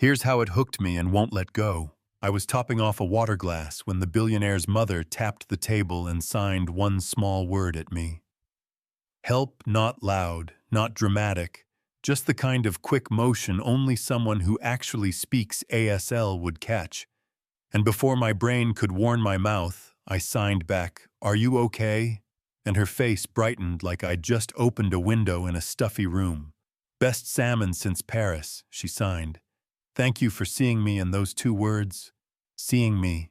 Here's how it hooked me and won't let go. I was topping off a water glass when the billionaire's mother tapped the table and signed one small word at me. Help, not loud, not dramatic, just the kind of quick motion only someone who actually speaks ASL would catch. And before my brain could warn my mouth, I signed back, "Are you okay?" And her face brightened like I'd just opened a window in a stuffy room. "Best salmon since Paris," she signed. "Thank you for seeing me," and those two words, seeing me,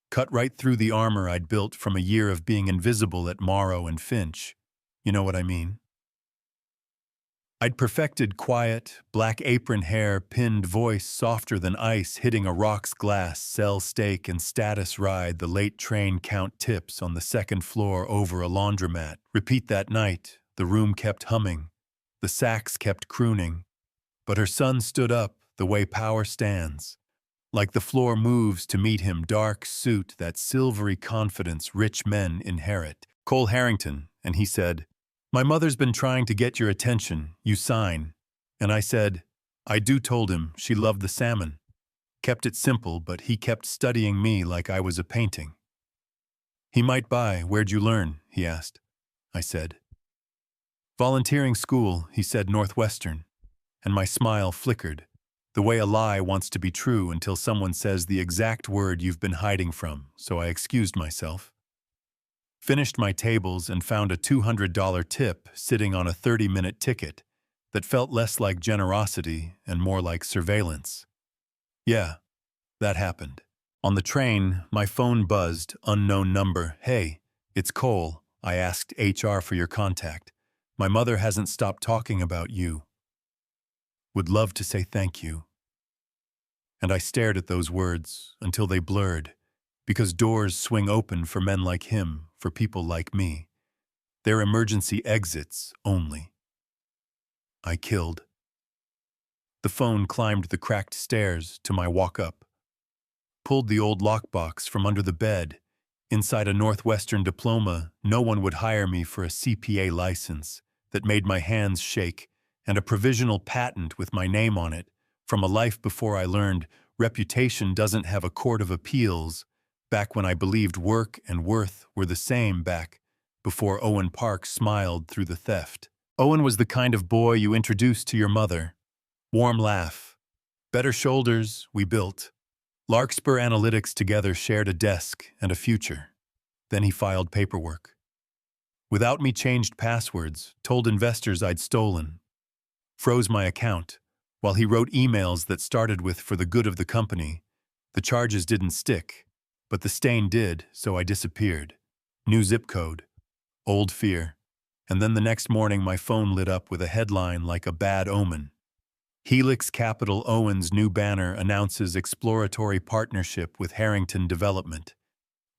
cut right through the armor I'd built from a year of being invisible at Morrow and Finch. You know what I mean? I'd perfected quiet, black apron hair, pinned voice softer than ice hitting a rocks glass, sell steak and status ride the late train, count tips on the second floor over a laundromat. Repeat that night, the room kept humming, the sax kept crooning. But her son stood up the way power stands. Like the floor moves to meet him, dark suit, that silvery confidence rich men inherit. Cole Harrington, and he said, "My mother's been trying to get your attention, you sign." And I said, "I do," told him she loved the salmon. Kept it simple, but he kept studying me like I was a painting. He might buy. "Where'd you learn?" he asked. I said, "Volunteering school," he said, "Northwestern." And my smile flickered, the way a lie wants to be true until someone says the exact word you've been hiding from, so I excused myself. Finished my tables and found a $200 tip sitting on a 30-minute ticket that felt less like generosity and more like surveillance. Yeah, that happened. On the train, my phone buzzed, unknown number. "Hey, it's Cole. I asked HR for your contact. My mother hasn't stopped talking about you. Would love to say thank you." And I stared at those words until they blurred, because doors swing open for men like him, for people like me. They're emergency exits only. I killed. The phone climbed the cracked stairs to my walk-up. Pulled the old lockbox from under the bed. Inside a Northwestern diploma, no one would hire me for a CPA license that made my hands shake, and a provisional patent with my name on it, from a life before I learned reputation doesn't have a court of appeals, back when I believed work and worth were the same, back before Owen Park smiled through the theft. Owen was the kind of boy you introduced to your mother. Warm laugh. Better shoulders, we built. Larkspur Analytics together shared a desk and a future. Then he filed paperwork. Without me, changed passwords, told investors I'd stolen. Froze my account, while he wrote emails that started with "for the good of the company." The charges didn't stick, but the stain did, so I disappeared. New zip code. Old fear. And then the next morning my phone lit up with a headline like a bad omen. Helix Capital Owen's new banner announces exploratory partnership with Harrington Development.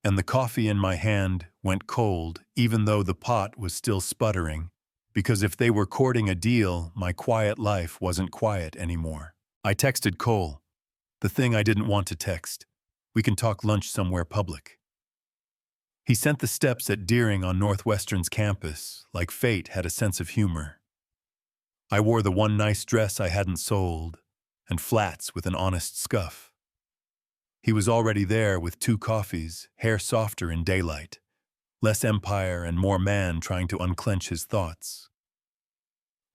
And the coffee in my hand went cold, even though the pot was still sputtering, because if they were courting a deal, my quiet life wasn't quiet anymore. I texted Cole, the thing I didn't want to text. "We can talk lunch somewhere public." He sent the steps at Deering on Northwestern's campus, like fate had a sense of humor. I wore the one nice dress I hadn't sold, and flats with an honest scuff. He was already there with 2 coffees, hair softer in daylight, less empire and more man trying to unclench his thoughts.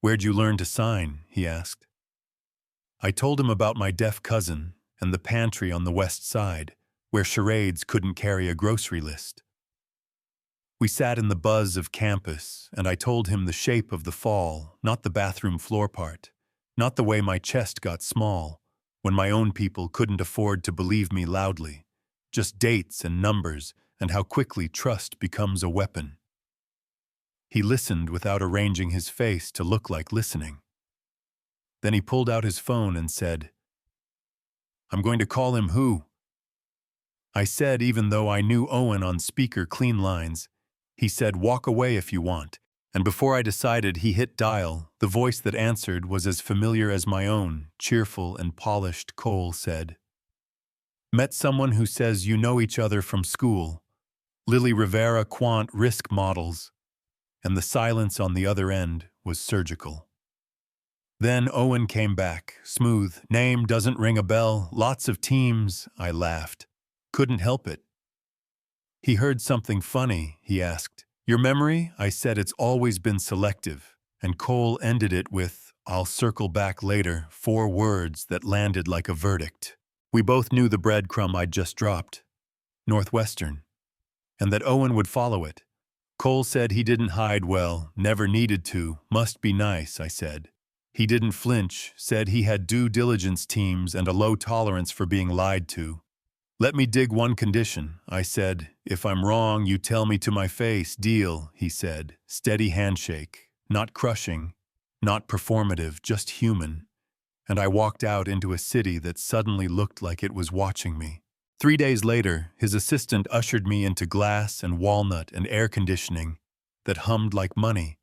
"Where'd you learn to sign?" he asked. I told him about my deaf cousin and the pantry on the west side, where charades couldn't carry a grocery list. We sat in the buzz of campus, and I told him the shape of the fall, not the bathroom floor part, not the way my chest got small, when my own people couldn't afford to believe me loudly, just dates and numbers and how quickly trust becomes a weapon. He listened without arranging his face to look like listening. Then he pulled out his phone and said, "I'm going to call him who?" I said, even though I knew Owen on speaker clean lines. He said, "Walk away if you want." And before I decided, he hit dial. The voice that answered was as familiar as my own, cheerful and polished. Cole said, "Met someone who says you know each other from school. Lily Rivera, quant risk models." And the silence on the other end was surgical. Then Owen came back, smooth. Name doesn't ring a bell, lots of teams, I laughed. Couldn't help it. He heard something funny, he asked. Your memory? I said it's always been selective. And Cole ended it with, I'll circle back later, 4 words that landed like a verdict. We both knew the breadcrumb I'd just dropped. Northwestern. And that Owen would follow it. Cole said he didn't hide well, never needed to, must be nice, I said. He didn't flinch, said he had due diligence teams and a low tolerance for being lied to. Let me dig one condition, I said. If I'm wrong, you tell me to my face. Deal, he said. Steady handshake. Not crushing, not performative, just human. And I walked out into a city that suddenly looked like it was watching me. 3 days later, his assistant ushered me into glass and walnut and air conditioning that hummed like money,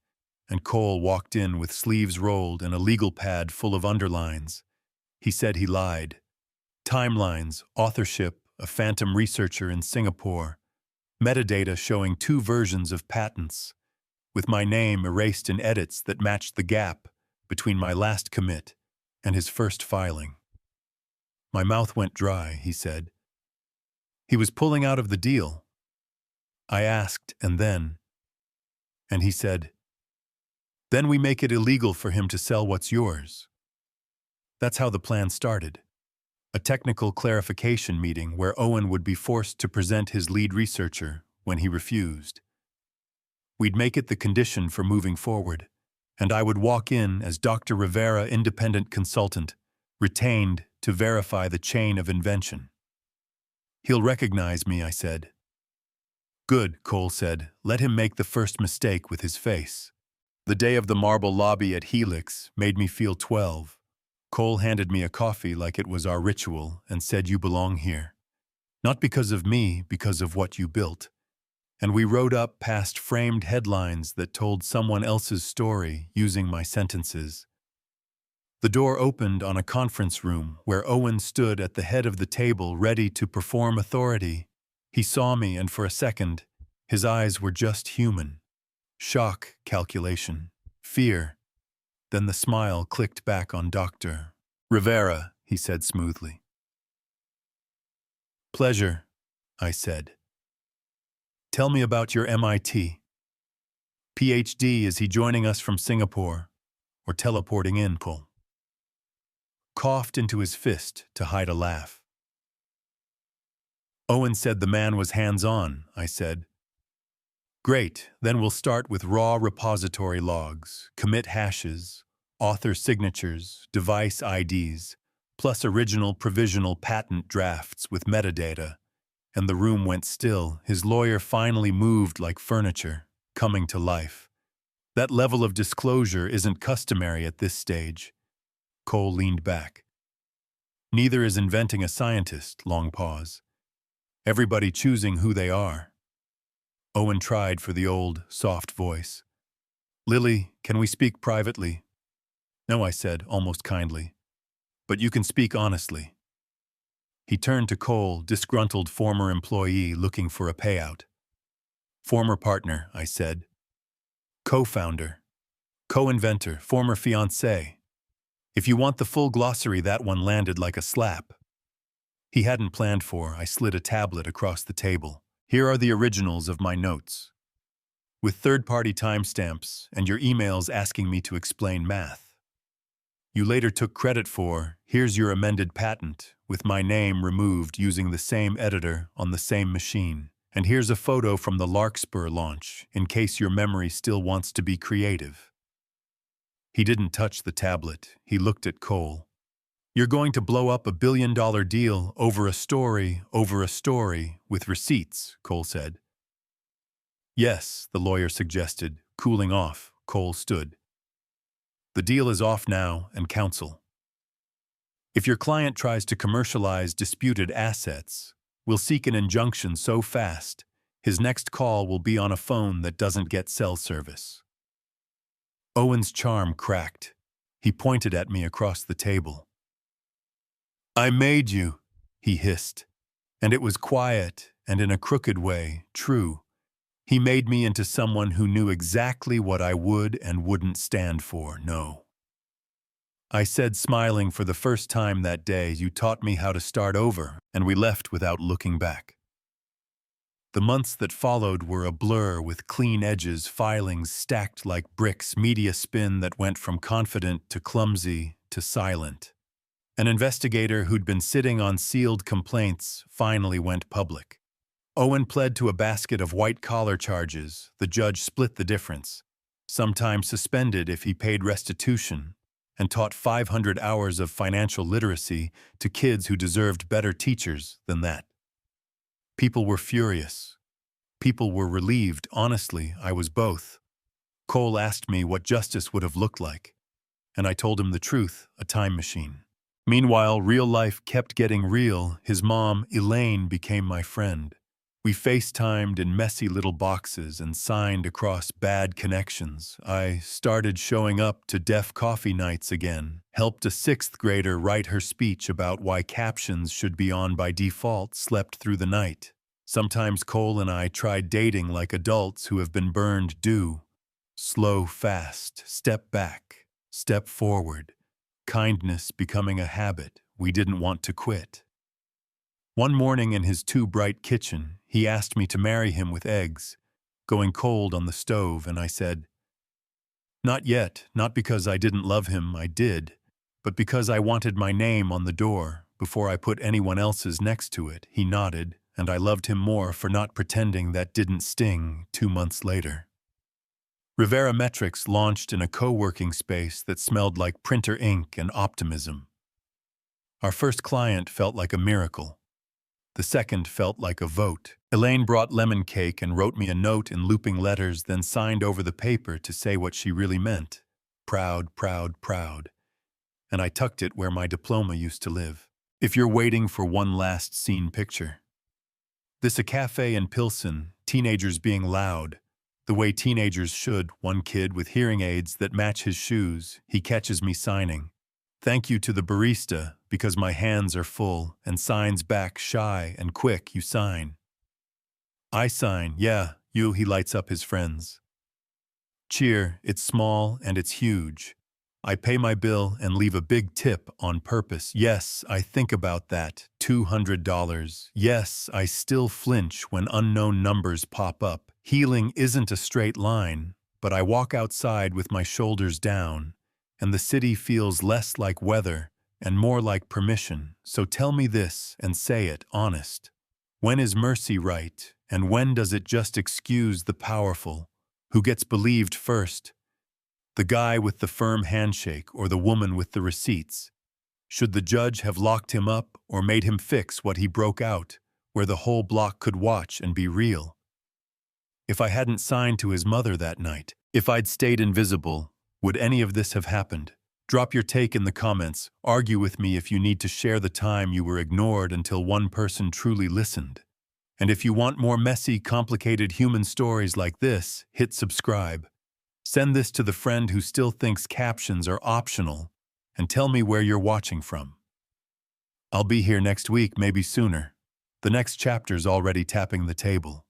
and Cole walked in with sleeves rolled and a legal pad full of underlines. He said he lied. Timelines, authorship, a phantom researcher in Singapore, metadata showing 2 versions of patents, with my name erased in edits that matched the gap between my last commit and his first filing. My mouth went dry, he said. He was pulling out of the deal. I asked, and he said, then we make it illegal for him to sell what's yours. That's how the plan started. A technical clarification meeting where Owen would be forced to present his lead researcher when he refused. We'd make it the condition for moving forward, and I would walk in as Dr. Rivera, independent consultant, retained to verify the chain of invention. He'll recognize me, I said. Good, Cole said. Let him make the first mistake with his face. The day of the marble lobby at Helix made me feel 12. Cole handed me a coffee like it was our ritual and said, you belong here. Not because of me, because of what you built. And we rode up past framed headlines that told someone else's story using my sentences. The door opened on a conference room where Owen stood at the head of the table ready to perform authority. He saw me, and for a second, his eyes were just human. Shock, calculation, fear. Then the smile clicked back on Dr. Rivera, he said smoothly. Pleasure, I said. Tell me about your MIT. PhD, is he joining us from Singapore or teleporting in, Cole? Coughed into his fist to hide a laugh. Owen said the man was hands-on, I said. Great, then we'll start with raw repository logs, commit hashes, author signatures, device IDs, plus original provisional patent drafts with metadata. And the room went still. His lawyer finally moved like furniture, coming to life. That level of disclosure isn't customary at this stage. Cole leaned back. Neither is inventing a scientist, long pause. Everybody choosing who they are. Owen tried for the old, soft voice. Lily, can we speak privately? No, I said, almost kindly. But you can speak honestly. He turned to Cole, disgruntled former employee looking for a payout. Former partner, I said. Co-founder. Co-inventor, former fiancé. If you want the full glossary, that one landed like a slap. He hadn't planned for. I slid a tablet across the table. Here are the originals of my notes, with third-party timestamps and your emails asking me to explain math. You later took credit for, here's your amended patent, with my name removed using the same editor on the same machine. And here's a photo from the Larkspur launch, in case your memory still wants to be creative. He didn't touch the tablet. He looked at Cole. You're going to blow up $1 billion deal over a story, with receipts, Cole said. Yes, the lawyer suggested. Cooling off, Cole stood. The deal is off now, and counsel. If your client tries to commercialize disputed assets, we'll seek an injunction so fast, his next call will be on a phone that doesn't get cell service. Owen's charm cracked. He pointed at me across the table. I made you, he hissed. And it was quiet and in a crooked way, true. He made me into someone who knew exactly what I would and wouldn't stand for, no. I said, smiling for the first time that day, "You taught me how to start over," and we left without looking back. The months that followed were a blur with clean edges, filings stacked like bricks, media spin that went from confident to clumsy to silent. An investigator who'd been sitting on sealed complaints finally went public. Owen pled to a basket of white-collar charges. The judge split the difference, sometimes suspended if he paid restitution, and taught 500 hours of financial literacy to kids who deserved better teachers than that. People were furious. People were relieved. Honestly, I was both. Cole asked me what justice would have looked like, and I told him the truth, a time machine. Meanwhile, real life kept getting real. His mom, Elaine, became my friend. We FaceTimed in messy little boxes and signed across bad connections. I started showing up to deaf coffee nights again, helped a sixth grader write her speech about why captions should be on by default, slept through the night. Sometimes Cole and I tried dating like adults who have been burned do. Slow, fast, step back, step forward. Kindness becoming a habit we didn't want to quit. One morning in his too bright kitchen, he asked me to marry him with eggs, going cold on the stove, and I said, "Not yet, not because I didn't love him, I did, but because I wanted my name on the door before I put anyone else's next to it." He nodded, and I loved him more for not pretending that didn't sting 2 months later. Rivera Metrics launched in a co-working space that smelled like printer ink and optimism. Our first client felt like a miracle. The second felt like a vote. Elaine brought lemon cake and wrote me a note in looping letters, then signed over the paper to say what she really meant. Proud, proud, proud. And I tucked it where my diploma used to live. If you're waiting for one last scene picture. This a cafe in Pilsen, teenagers being loud. The way teenagers should, one kid with hearing aids that match his shoes. He catches me signing. "Thank you to the barista, because my hands are full," and signs back shy and quick, "You sign." I sign, "Yeah, you," he lights up his friends. Cheer, it's small and it's huge. I pay my bill and leave a big tip on purpose. Yes, I think about that. $200. Yes, I still flinch when unknown numbers pop up. Healing isn't a straight line, but I walk outside with my shoulders down, and the city feels less like weather and more like permission. So tell me this and say it honest. When is mercy right, and when does it just excuse the powerful? Who gets believed first? The guy with the firm handshake or the woman with the receipts? Should the judge have locked him up or made him fix what he broke out, where the whole block could watch and be real? If I hadn't signed to his mother that night, if I'd stayed invisible, would any of this have happened? Drop your take in the comments. Argue with me if you need to share the time you were ignored until one person truly listened. And if you want more messy, complicated human stories like this, hit subscribe. Send this to the friend who still thinks captions are optional, and tell me where you're watching from. I'll be here next week, maybe sooner. The next chapter's already tapping the table.